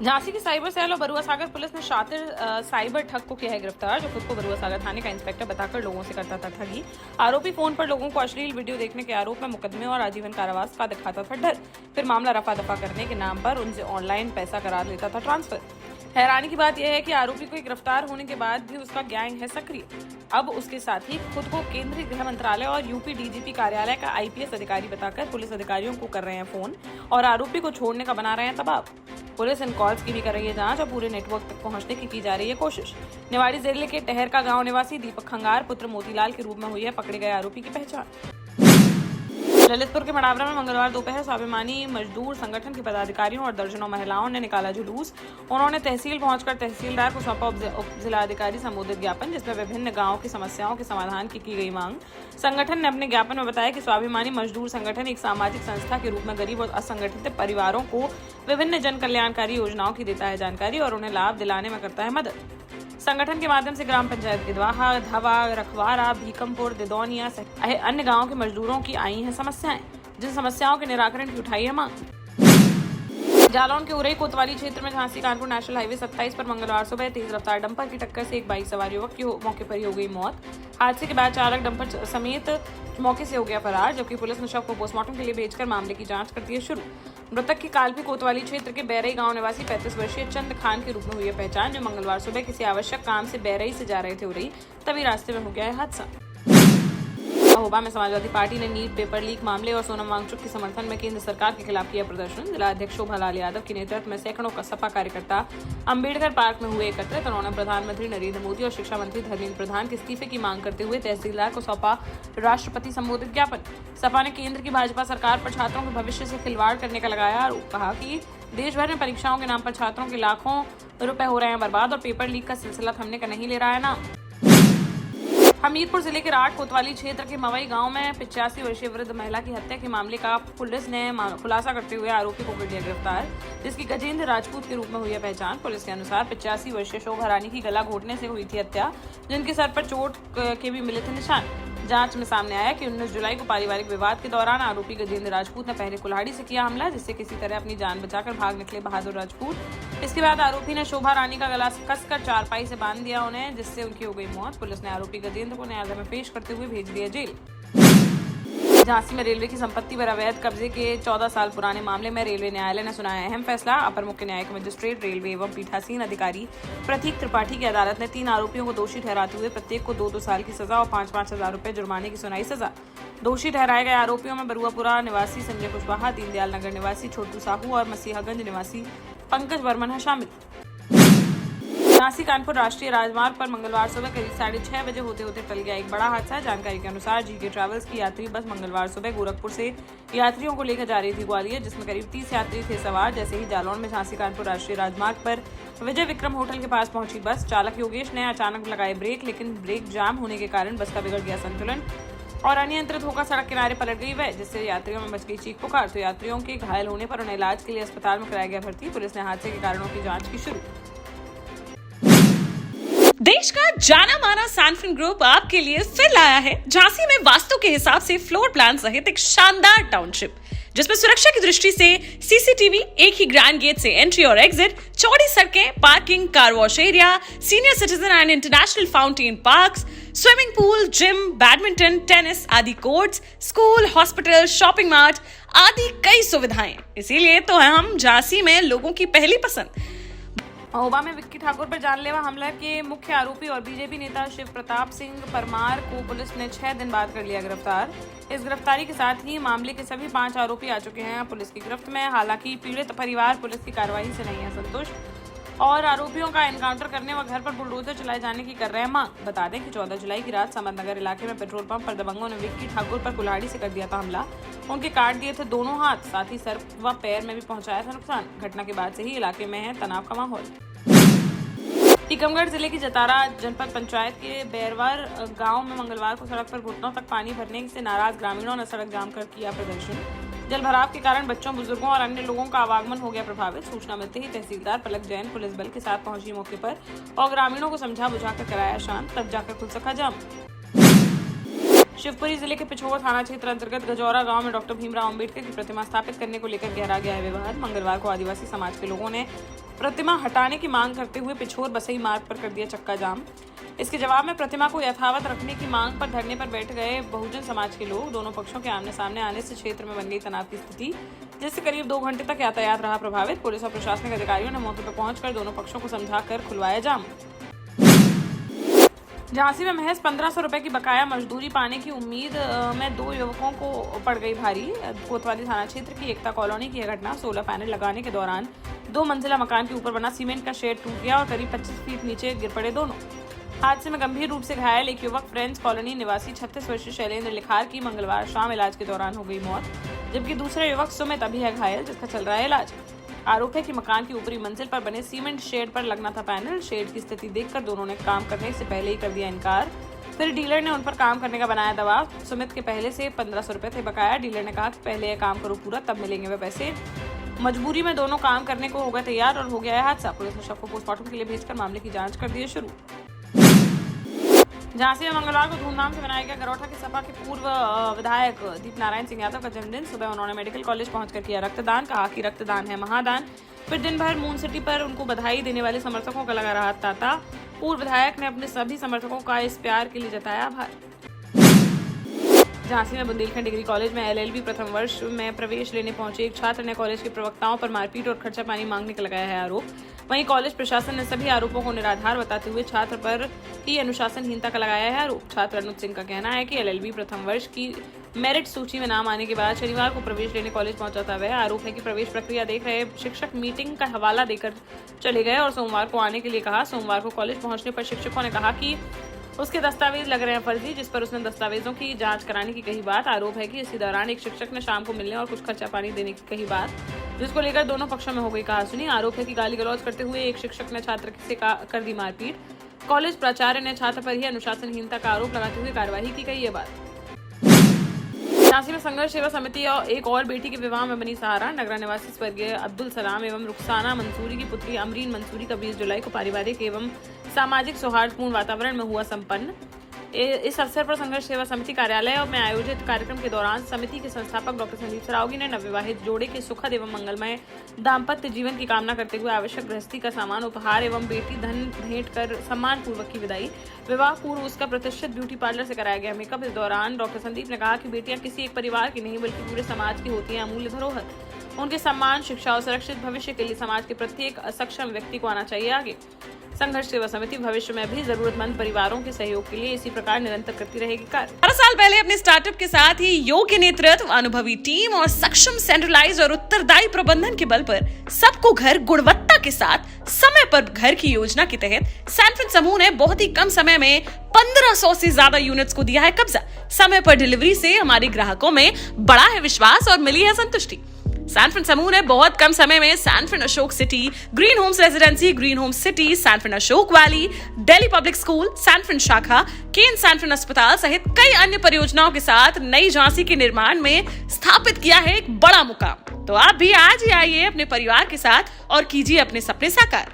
झांसी की cyber cell और बरुआ सागर police ने शातिर साइबर ठग को किया है गिरफ्तार, जो खुद को बरुआ सागर थाने का इंस्पेक्टर बताकर लोगों से करता था ठगी। आरोपी फोन पर लोगों को अश्लील वीडियो देखने के आरोप में मुकदमे और आजीवन कारावास का दिखाता था डर। फिर मामला रफा दफा करने के नाम पर उनसे ऑनलाइन पैसा करा लेता था ट्रांसफर। हैरानी की बात यह है कि आरोपी को गिरफ्तार होने के बाद भी उसका गैंग है सक्रिय। अब उसके साथ ही खुद को केंद्रीय गृह मंत्रालय और यूपी डीजीपी कार्यालय का आईपीएस अधिकारी बताकर पुलिस अधिकारियों को कर रहे हैं फोन और आरोपी को छोड़ने का बना रहे हैं दबाव। पुलिस इन कॉल्स की भी कर रही है जांच और पूरे नेटवर्क तक पहुंचने की जा रही है कोशिश। निवाड़ी जिले के टहर का गांव निवासी दीपक खंगार पुत्र मोतीलाल के रूप में हुई है पकड़े गए आरोपी की पहचान। ललितपुर के मडावरा में मंगलवार दोपहर स्वाभिमानी मजदूर संगठन के पदाधिकारियों और दर्जनों महिलाओं ने निकाला जुलूस। उन्होंने तहसील पहुंचकर तहसीलदार को सौंपा उप जिलाधिकारी संबोधित ज्ञापन, जिसमें विभिन्न गांवों की समस्याओं के समाधान की गई मांग। संगठन ने अपने ज्ञापन में बताया कि स्वाभिमानी मजदूर संगठन एक सामाजिक संस्था के रूप में गरीब और असंगठित परिवारों को विभिन्न जन कल्याणकारी योजनाओं की देता है जानकारी और उन्हें लाभ दिलाने में करता है मदद। संगठन के माध्यम से ग्राम पंचायत गिदवाहा, धवा, रखवारा, भीकमपुर, दिदौनिया सहित अन्य गांवों के मजदूरों की आई हैं समस्याएं, जिन समस्याओं के निराकरण की उठाई है मांग। जालौन के उरई कोतवाली क्षेत्र में झांसी कानपुर नेशनल हाईवे 27 पर मंगलवार सुबह तेज रफ्तार डंपर की टक्कर से एक बाइक सवार युवक की मौके पर ही हो गई मौत। हादसे के बाद चालक डंपर समेत मौके से हो गया फरार, जबकि पुलिस ने शव को पोस्टमार्टम के लिए भेजकर मामले की जांच करती है शुरू। मृतक की कालपी कोतवाली क्षेत्र के बैरई गांव निवासी 35 वर्षीय चंद खान के रूप में हुई है पहचान, जो मंगलवार सुबह किसी आवश्यक काम से बैरई से जा रहे थे उरई, तभी रास्ते में हो गया है हादसा। महोबा में समाजवादी पार्टी ने नीट पेपर लीक मामले और सोनम वांगचुक के समर्थन में केंद्र सरकार के खिलाफ किया प्रदर्शन। जिला अध्यक्ष शोभा लाल यादव के नेतृत्व में सैकड़ों सपा कार्यकर्ता अम्बेडकर पार्क में हुए एकत्रित। उन्होंने प्रधानमंत्री नरेंद्र मोदी और शिक्षा मंत्री धर्मेंद्र प्रधान के इस्तीफे की मांग करते हुए तहसीलदार को सौंपा राष्ट्रपति संबोधित ज्ञापन। सपा ने केंद्र की भाजपा सरकार पर छात्रों के भविष्य से खिलवाड़ करने का लगाया आरोप। कहा कि देश भर में परीक्षाओं के नाम पर छात्रों के लाखों रुपए हो रहे हैं बर्बाद और पेपर लीक का सिलसिला थमने का नहीं ले रहा है नाम। हमीरपुर जिले के राठ कोतवाली क्षेत्र के मवई गांव में 85 वर्षीय वृद्ध महिला की हत्या के मामले का पुलिस ने खुलासा करते हुए आरोपी को कर लिया गिरफ्तार, जिसकी गजेंद्र राजपूत के रूप में हुई है पहचान। पुलिस के अनुसार 85 वर्षीय शोभा रानी की गला घोटने से हुई थी हत्या, जिनके सर पर चोट के भी मिले थे निशान। जांच में सामने आया कि 19 जुलाई को पारिवारिक विवाद के दौरान आरोपी गजेंद्र राजपूत ने पहले कुल्हाड़ी से किया हमला, जिससे किसी तरह अपनी जान बचाकर भाग निकले बहादुर राजपूत। इसके बाद आरोपी ने शोभा रानी का गला कसकर चारपाई से बांध दिया उन्हें, जिससे उनकी हो गई मौत। पुलिस ने आरोपी गजेंद्र को न्यायालय में पेश करते हुए भेज दिया जेल। झांसी में रेलवे की संपत्ति पर अवैध कब्जे के 14 साल पुराने मामले में रेलवे न्यायालय ने सुनाया अहम फैसला। अपर मुख्य न्यायिक मजिस्ट्रेट रेलवे एवं पीठासीन अधिकारी प्रतीक त्रिपाठी की अदालत ने 3 आरोपियों को दोषी ठहराते हुए प्रत्येक को 2-2 साल की सजा और 5-5 हजार रुपए जुर्माने की सुनाई सजा। दोषी ठहराए गए आरोपियों में बरुआपुरा निवासी संजय कुशवाहा, दीनदयाल नगर निवासी छोटू साहू और मसीहागंज निवासी पंकज वर्मन है शामिल। झांसी कानपुर राष्ट्रीय राजमार्ग पर मंगलवार सुबह करीब 6:30 बजे होते होते टल गया एक बड़ा हादसा। जानकारी के अनुसार जीके ट्रैवल्स की यात्री बस मंगलवार सुबह गोरखपुर से यात्रियों को लेकर जा रही थी ग्वालियर, जिसमें करीब 30 यात्री थे सवार। जैसे ही जालौन में झांसी कानपुर राष्ट्रीय राजमार्ग पर विजय विक्रम होटल के पास पहुंची बस, चालक योगेश ने अचानक लगाए ब्रेक, लेकिन ब्रेक जाम होने के कारण बस का बिगड़ गया संतुलन और अनियंत्रित होकर सड़क किनारे पलट गई वह, जिससे यात्रियों में मच गई चीख पुकार। तो यात्रियों के घायल होने पर उन्हें इलाज के लिए अस्पताल में कराया गया भर्ती। पुलिस ने हादसे के कारणों की जांच की शुरू। देश का जाना माना सैनफिन ग्रुप आपके लिए फिर लाया है झांसी में वास्तु के हिसाब से फ्लोर प्लान सहित एक शानदार टाउनशिप, जिसमें सुरक्षा की दृष्टि से सीसीटीवी, एक ही ग्रैंड गेट से एंट्री और एग्जिट, चौड़ी सड़कें, parking, car wash area, senior citizen and international fountain parks, swimming pool, gym, badminton, tennis आदि courts, school, hospital, shopping mart आदि कई सुविधाएं। इसीलिए तो हम झांसी में लोगों की पहली पसंद। महोबा में विक्की ठाकुर पर जानलेवा हमला के मुख्य आरोपी और बीजेपी नेता शिव प्रताप सिंह परमार को पुलिस ने 6 दिन बाद कर लिया गिरफ्तार। इस गिरफ्तारी के साथ ही मामले के सभी 5 आरोपी आ चुके हैं पुलिस की गिरफ्त में। हालांकि पीड़ित परिवार पुलिस की कार्रवाई से नहीं है संतुष्ट और आरोपियों का एनकाउंटर करने व घर पर बुलडोजर चलाए जाने की कर रहे हैं मांग। बता दें कि 14 जुलाई की रात समतनगर इलाके में पेट्रोल पंप पर दबंगों ने विक्की ठाकुर पर कुल्हाड़ी से कर दिया था हमला। उनके काट दिए थे दोनों हाथ, साथ ही सर व पैर में भी पहुंचाया था नुकसान। घटना के बाद से ही इलाके में है तनाव का माहौल। टीकमगढ़ जिले की जतारा जनपद पंचायत के बैरवार गांव में मंगलवार को सड़क पर घुटनों तक पानी भरने से नाराज ग्रामीणों ने सड़क जाम कर किया प्रदर्शन। जलभराव के कारण बच्चों, बुजुर्गों और अन्य लोगों का आवागमन हो गया प्रभावित। सूचना मिलते ही तहसीलदार पलक जैन पुलिस बल के साथ पहुंची मौके पर और ग्रामीणों को समझा बुझाकर कराया शांत, तब जाकर खुल सका जाम। शिवपुरी जिले के पिछोर थाना क्षेत्र अंतर्गत गजौरा गांव में डॉक्टर भीमराव अंबेडकर की प्रतिमा स्थापित करने को लेकर गहरा गया है विवाद। मंगलवार को आदिवासी समाज के लोगों ने प्रतिमा हटाने की मांग करते हुए पिछोर बसई मार्ग पर कर दिया चक्का जाम। इसके जवाब में प्रतिमा को यथावत रखने की मांग पर धरने पर बैठ गए बहुजन समाज के लोग। दोनों पक्षों के आमने सामने आने से क्षेत्र में बन गई तनाव की स्थिति, जिससे करीब 2 घंटे तक यातायात रहा प्रभावित। पुलिस और प्रशासनिक अधिकारियों ने मौके पर पहुंचकर दोनों पक्षों को समझाकर खुलवाया जाम। झांसी में महज 1500 रुपए की बकाया मजदूरी पाने की उम्मीद में 2 युवकों को पड़ गई भारी। कोतवाली थाना क्षेत्र की एकता कॉलोनी की यह घटना 16 पैनल लगाने के दौरान 2 मंजिला मकान के ऊपर बना सीमेंट का शेड टूट गया और करीब 25 फीट नीचे गिर पड़े दोनों। हादसे में गंभीर रूप से घायल एक युवक फ्रेंड्स कॉलोनी निवासी 36 वर्षीय शैलेंद्र लिखार की मंगलवार शाम इलाज के दौरान हो गई मौत, जबकि दूसरा युवक सुमित अभी है घायल, जिसका चल रहा है इलाज। आरोप है कि मकान की ऊपरी मंजिल पर बने सीमेंट शेड पर लगना था पैनल। शेड की स्थिति देखकर दोनों ने काम करने से पहले ही कर दिया इनकार। फिर डीलर ने उन पर काम करने का बनाया दबाव। सुमित के पहले से 1500 रुपए थे बकाया। डीलर ने कहा कि पहले यह काम करो पूरा, तब मिलेंगे वे पैसे। मजबूरी में दोनों काम करने को हो गए तैयार और हो गया है हादसा। पुलिस ने शव को पोस्टमार्टम के लिए भेजकर मामले की जांच कर दी है शुरू। झांसी में मंगलवार को धूमधाम से मनाया गया गरोठा के सपा के पूर्व विधायक दीप नारायण सिंह यादव का जन्मदिन। सुबह उन्होंने मेडिकल कॉलेज पहुंचकर किया रक्तदान, कहा कि रक्तदान है महादान। फिर दिन भर मून सिटी पर उनको बधाई देने वाले समर्थकों का लगा रहा तांता। पूर्व विधायक ने अपने सभी समर्थकों का इस प्यार के लिए जताया आभार। झांसी में बुंदेलखंड डिग्री कॉलेज में LLB प्रथम वर्ष में प्रवेश लेने पहुंचे एक छात्र ने कॉलेज के प्रवक्ताओं पर मारपीट और खर्चा पानी मांगने का लगाया है आरोप। वहीं कॉलेज प्रशासन ने सभी आरोपों को निराधार बताते हुए छात्र पर ही अनुशासनहीनता का लगाया है आरोप। छात्र अनुज सिंह का कहना है कि LLB प्रथम वर्ष की मेरिट सूची में नाम आने के बाद शनिवार को प्रवेश लेने कॉलेज पहुंचा था वह। आरोप है कि प्रवेश प्रक्रिया देख रहे शिक्षक मीटिंग का हवाला देकर चले गए और सोमवार को आने के लिए कहा। सोमवार को कॉलेज पहुंचने पर शिक्षकों ने कहा कि उसके दस्तावेज लग रहे हैं फर्जी, जिस पर उसने दस्तावेजों की जांच कराने की कही बात। आरोप है कि इसी दौरान एक शिक्षक ने शाम को मिलने और कुछ खर्चा पानी देने की कही बात, जिसको लेकर दोनों पक्षों में हो गई कहासुनी। आरोप है कि गाली गलौज करते हुए एक शिक्षक ने छात्र से कर दी मारपीट। कॉलेज प्राचार्य ने छात्र पर ही अनुशासनहीनता का आरोप लगाते हुए कार्यवाही की गई है बात। झांसी में संघर्ष सेवा समिति और एक और बेटी के विवाह में बनी सहारा। नगरा निवासी स्वर्गीय अब्दुल सलाम एवं रुखसाना मंसूरी की पुत्री अमरीन मंसूरी का 20 जुलाई को पारिवारिक एवं सामाजिक सौहार्दपूर्ण वातावरण में हुआ संपन्न। इस अवसर पर संघर्ष सेवा समिति कार्यालय में आयोजित कार्यक्रम के दौरान समिति के संस्थापक डॉक्टर संदीप सरावगी ने नवविवाहित जोड़े के सुखद एवं मंगलमय दाम्पत्य जीवन की कामना करते हुए आवश्यक गृहस्थी का सामान उपहार एवं बेटी धन भेंट कर सम्मान पूर्वक की विदाई। विवाह पूर्व उसका प्रतिष्ठित ब्यूटी पार्लर से कराया गया मेकअप। इस दौरान डॉक्टर संदीप ने कहा कि बेटियां किसी एक परिवार की नहीं बल्कि पूरे समाज की होती हैं अमूल्य धरोहर। उनके सम्मान, शिक्षा और सुरक्षित भविष्य के लिए समाज के प्रत्येक असक्षम व्यक्ति को आना चाहिए आगे। संघर्ष सेवा समिति भविष्य में भी जरूरतमंद परिवारों के सहयोग के लिए इसी प्रकार निरंतर करती रहेगी कार्य। 12 साल पहले अपने स्टार्टअप के साथ ही योग्य नेतृत्व, अनुभवी टीम और सक्षम सेंट्रलाइज और उत्तरदायी प्रबंधन के बल पर सबको घर गुणवत्ता के साथ समय पर घर की योजना के तहत सैनफिन समूह ने बहुत ही कम समय में 1500 से ज्यादा यूनिट्स को दिया है कब्जा। समय पर डिलीवरी से हमारे ग्राहकों में बढ़ा है विश्वास और मिली है संतुष्टि। सैनफिन समूह ने बहुत कम समय में Sanfin Ashok city, green homes residency, green homes city, Sanfin Ashok valley, Delhi public school, Sanfin शाखा, केन सैनफिन अस्पताल सहित कई अन्य परियोजनाओं के साथ नई झांसी के निर्माण में स्थापित किया है एक बड़ा मुकाम। तो आप भी आज ही आइए अपने परिवार के साथ और कीजिए अपने सपने साकार।